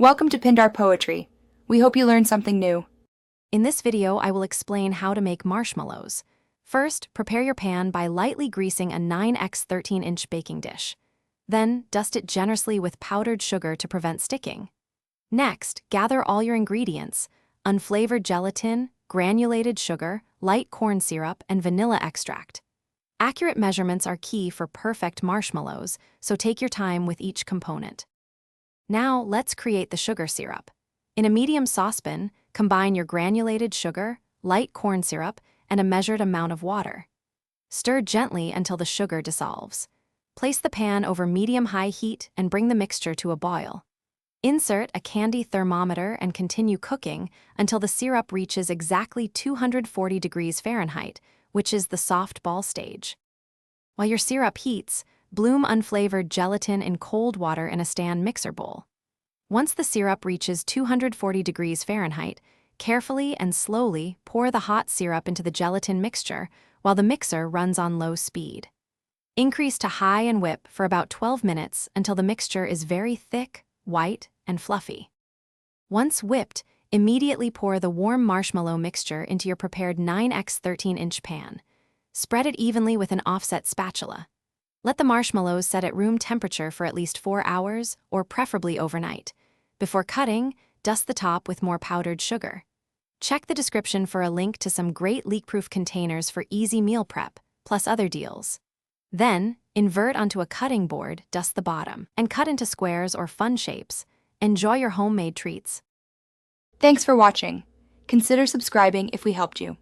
Welcome to Pindar Poetry. We hope you learned something new. In this video, I will explain how to make marshmallows. First, prepare your pan by lightly greasing a 9x 13-inch baking dish. Then, dust it generously with powdered sugar to prevent sticking. Next, gather all your ingredients: unflavored gelatin, granulated sugar, light corn syrup, and vanilla extract. Accurate measurements are key for perfect marshmallows, so take your time with each component. Now, let's create the sugar syrup. In a medium saucepan, combine your granulated sugar, light corn syrup, and a measured amount of water. Stir gently until the sugar dissolves. Place the pan over medium-high heat and bring the mixture to a boil. Insert a candy thermometer and continue cooking until the syrup reaches exactly 240 degrees Fahrenheit, which is the soft ball stage. While your syrup heats, bloom unflavored gelatin in cold water in a stand mixer bowl. Once the syrup reaches 240 degrees Fahrenheit, carefully and slowly pour the hot syrup into the gelatin mixture while the mixer runs on low speed. Increase to high and whip for about 12 minutes until the mixture is very thick, white, and fluffy. Once whipped, immediately pour the warm marshmallow mixture into your prepared 9x 13-inch pan. Spread it evenly with an offset spatula. Let the marshmallows set at room temperature for at least 4 hours, or preferably overnight. Before cutting, dust the top with more powdered sugar. Check the description for a link to some great leak-proof containers for easy meal prep, plus other deals. Then, invert onto a cutting board, dust the bottom, and cut into squares or fun shapes. Enjoy your homemade treats. Thanks for watching. Consider subscribing if we helped you.